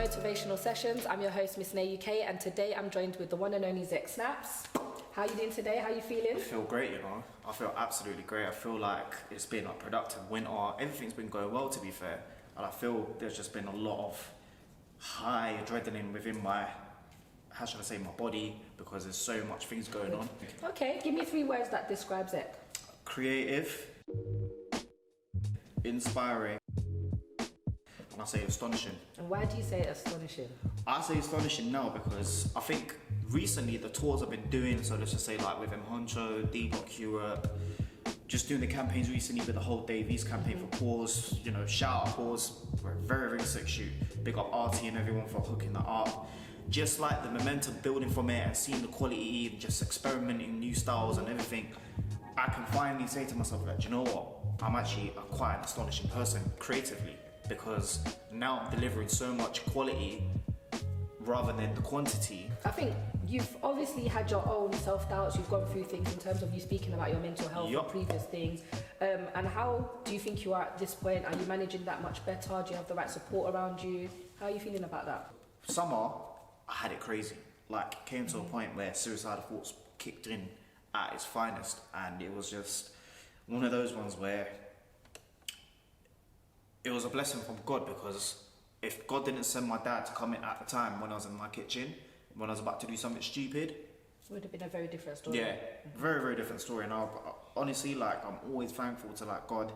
Motivational Sessions. I'm your host, Miss Nay UK, and today I'm joined with the one and only Zek Snaps. How are you doing today? How are you feeling? I feel great, you know. I feel absolutely great. I feel like it's been a productive winter. Everything's been going well, to be fair. And I feel there's just been a lot of high adrenaline within my, how should I say, my body, because there's so much things going on. Okay, give me 3 words that describe Zek. Creative, inspiring, and I say astonishing. And why do you say astonishing? I say astonishing now because I think recently the tours I've been doing, so let's just say like with M Honcho, D-Block Europe, just doing the campaigns recently with the whole Davies campaign for Pause, you know, shout out Pause, very, very sick shoot. Big up RT and everyone for hooking that up. Just like the momentum building from it and seeing the quality and just experimenting new styles and everything, I can finally say to myself that, you know what, I'm actually quite an astonishing person creatively, because now I'm delivering so much quality rather than the quantity. I think you've obviously had your own self-doubts, you've gone through things in terms of you speaking about your mental health and previous things. And how do you think you are at this point? Are you managing that much better? Do you have the right support around you? How are you feeling about that? Summer, I had it crazy. Like, it came to a point where suicidal thoughts kicked in at its finest, and it was just one of those ones where it was a blessing from God, because if God didn't send my dad to come in at the time when I was in my kitchen, when I was about to do something stupid, it would have been a very different story. Yeah, very, very different story. And I honestly, like, I'm always thankful to like God,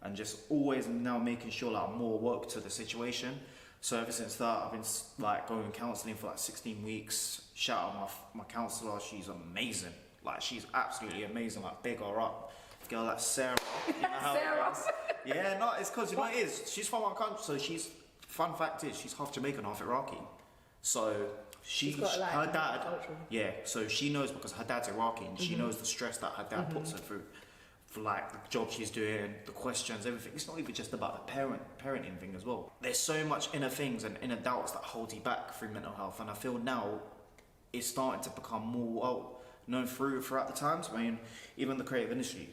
and just always now making sure like I'm more woke to the situation. So ever since that, I've been like going counselling for like 16 weeks. Shout out my counsellor, she's amazing. Like, she's absolutely amazing. Like, big her up. Girl like Sarah, you know how Sarah. it is. Yeah, no, it's because you know what it is. She's from our country, so fun fact is she's half Jamaican, half Iraqi. So her dad, yeah. So she knows, because her dad's Iraqi, and she knows the stress that her dad puts her through, for like the job she's doing, the questions, everything. It's not even just about the parenting thing as well. There's so much inner things and inner doubts that hold you back through mental health, and I feel now it's starting to become more known throughout the times. I mean, even the creative industry,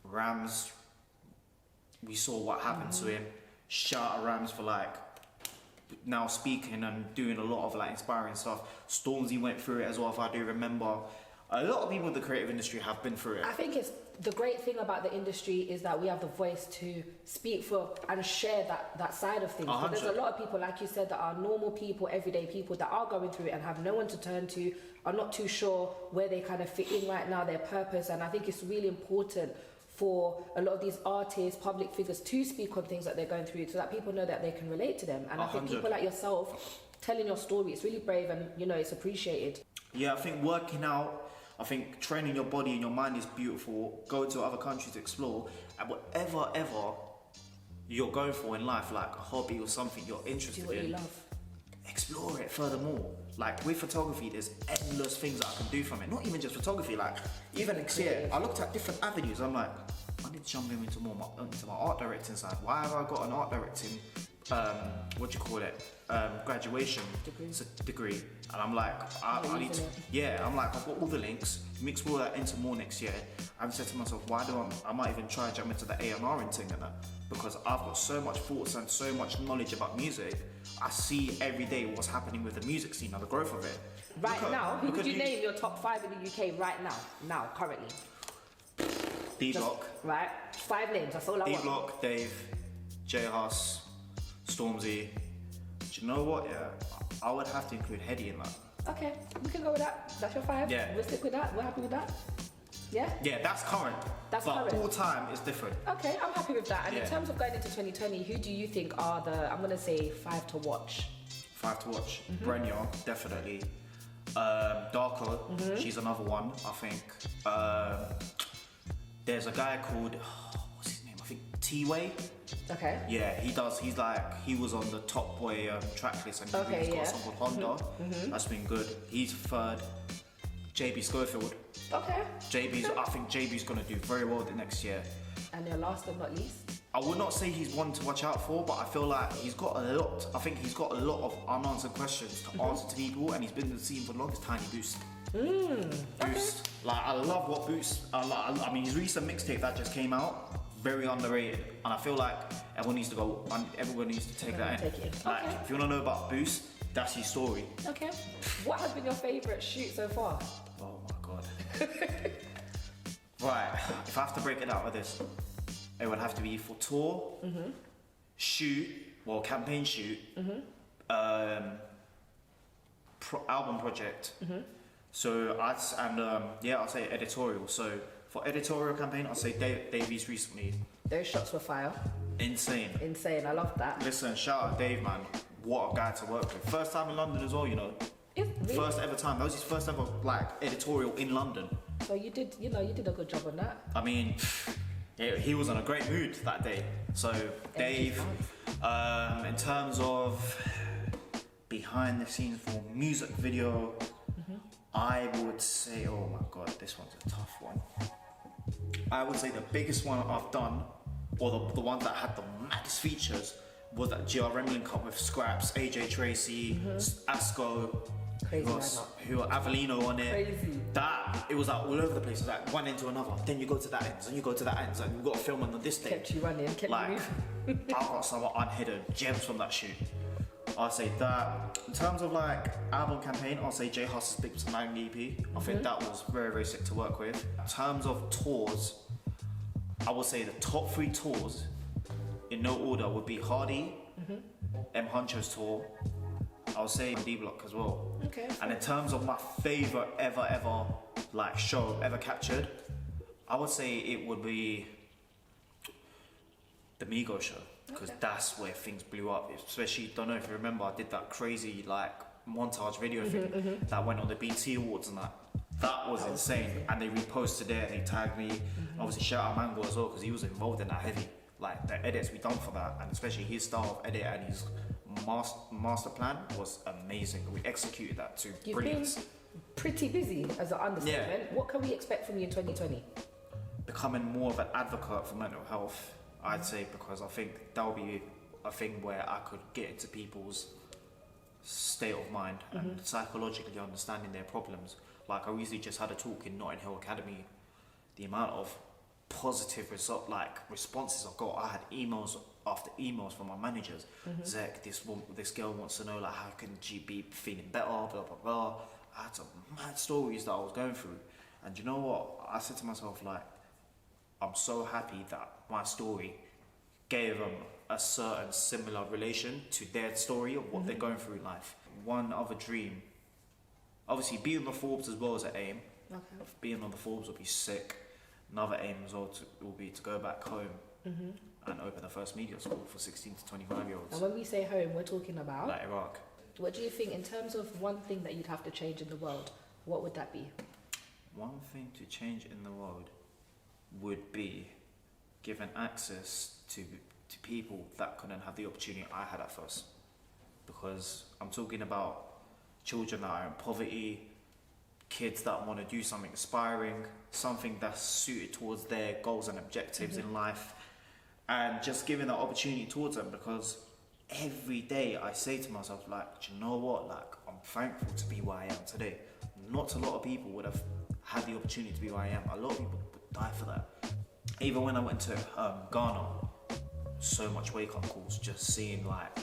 Rams, we saw what happened to him. Shout out Rams for like now speaking and doing a lot of like inspiring stuff. Stormzy went through it as well, if I do remember. A lot of people in the creative industry have been through it. I think it's the great thing about the industry is that we have the voice to speak for and share that side of things. But there's a lot of people, like you said, that are normal people, everyday people that are going through it and have no one to turn to, are not too sure where they kind of fit in right now, their purpose. And I think it's really important for a lot of these artists, public figures, to speak on things that they're going through, so that people know that they can relate to them. And I think people like yourself telling your story, it's really brave, and you know, it's appreciated. Yeah, I think working out, I think training your body and your mind is beautiful. Go to other countries to explore, and whatever you're going for in life, like a hobby or something you're interested do what in, you love. Explore it furthermore. Like with photography, there's endless things that I can do from it. Not even just photography, like even next year, I looked at different avenues. I'm like, I need to jump into my art directing side. Why have I got an art directing, graduation degree? And I'm like, I need to, I'm like, I've got all the links, mix all that into more next year. I've said to myself, why do I might even try to jump into the A&R thing and that, because I've got so much thoughts and so much knowledge about music. I see every day what's happening with the music scene and the growth of it. Right now, who would you name your top 5 in the UK right now, currently? D-Block. Right, 5 names, that's all I want. D-Block, Dave, J Huss, Stormzy. Do you know what, yeah? I would have to include Heady in that. Okay, we can go with that. That's your 5? Yeah. We'll stick with that, we're happy with that? Yeah? Yeah, that's current. That's but current. All time is different. Okay, I'm happy with that. And in terms of going into 2020, who do you think are the, I'm gonna say 5 to watch? 5 to watch. Brenya, definitely. Darko, she's another one, I think. There's a guy called, what's his name? I think T-Way. Okay. Yeah, he was on the Top Boy track list, and he's got a song called Honda. That's been good. He's 3rd. JB Schofield. Okay. I think JB's gonna do very well the next year. And your last but not least? I would not say he's one to watch out for, but I feel like he's got a lot of unanswered questions to answer to people, and he's been in the scene for the longest. Tiny Boost. Boost. Like, I love what Boost, I mean, his recent mixtape that just came out, very underrated, and I feel like everyone needs to go. Everyone needs to take that in. Take it. Like, Okay. if you want to know about Boost, that's his story. Okay. What has been your favourite shoot so far? Oh my god. Right, if I have to break it out like this, it would have to be for tour, shoot, well, campaign shoot, album project. So I'll say editorial. So for editorial campaign, I'll say Davies recently. Those shots were fire. Insane. Insane. I love that. Listen, shout out Dave, man. What a guy to work with. First time in London as well, you know. Really? First ever time. That was his first ever like editorial in London. So you did a good job on that. I mean, he was in a great mood that day. So Dave, in terms of behind the scenes for music video, I would say, oh my god, this one's a tough one. I would say the biggest one I've done, or the one that had the maddest features, was that GRM link up with Scraps, AJ Tracy, Asco, Crazy who are Avellino on it. Crazy. That it was like all over the place. It was like one end to another. Then you go to that end, and you go to that end, and you've got to film on this day. Kept you running, kept like, you moving. I've got some unhidden gems from that shoot. I'll say that. In terms of like album campaign, I'll say J Hus's Big Bang EP. I think that was very, very sick to work with. In terms of tours, I would say the top 3 tours, in no order, would be Hardy, M Huncho's tour. I'll say D Block as well. Okay. And in terms of my favorite ever like show ever captured, I would say it would be the Migos show, because that's where things blew up. Especially, don't know if you remember, I did that crazy like montage video thing that went on the BT Awards and that. That was insane. And they reposted it and they tagged me. Obviously, shout out Mango as well, because he was involved in that heavy. Like the edits we done for that, and especially his style of edit and his master plan was amazing. We executed that to brilliance. Been pretty busy as an understatement. Yeah. What can we expect from you in 2020? Becoming more of an advocate for mental health, I'd say, because I think that'll be a thing where I could get into people's state of mind and psychologically understanding their problems. Like I recently just had a talk in Notting Hill Academy. The amount of positive responses I got. I had emails after emails from my managers. Zek, this girl wants to know like how can she be feeling better, blah blah blah. I had some mad stories that I was going through, and you know what? I said to myself, like, I'm so happy that my story gave them a certain similar relation to their story of what they're going through in life. One other dream, obviously being on the Forbes as well as an aim. Okay. Being on the Forbes would be sick. Another aim as well will be to go back home and open the first media school for 16 to 25 year olds. And when we say home, we're talking about like Iraq. What do you think in terms of one thing that you'd have to change in the world? What would that be? One thing to change in the world would be giving access to people that couldn't have the opportunity I had at first. Because I'm talking about children that are in poverty, kids that want to do something aspiring, something that's suited towards their goals and objectives in life, and just giving that opportunity towards them. Because every day I say to myself, like, do you know what, like, I'm thankful to be where I am today. Not a lot of people would have had the opportunity to be where I am. A lot of people would die for that. Even when I went to Ghana, so much wake up calls, just seeing like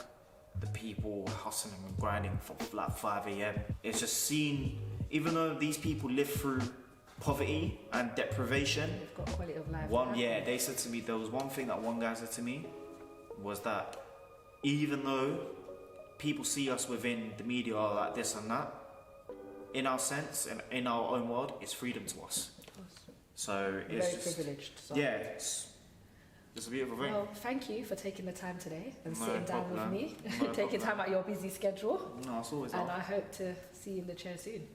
the people hustling and grinding for like 5 a.m. It's just seeing, even though these people live through poverty and deprivation, They've got quality of life. they said to me, there was one thing that one guy said to me, was that even though people see us within the media like this and that, in our sense and in our own world, it's freedom to us. So it's very just, privileged. So. yeah, it's a beautiful thing. Well, thank you for taking the time today and No sitting down with problem. me, No taking problem. time out your busy schedule. No, it's always And hard. I hope to see you in the chair soon.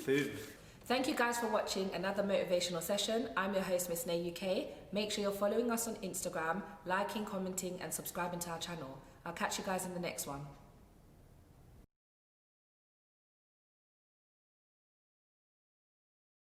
Food. Thank you guys for watching another motivational session. I'm your host, Miss Nay UK. Make sure you're following us on Instagram, liking, commenting, and subscribing to our channel. I'll catch you guys in the next one.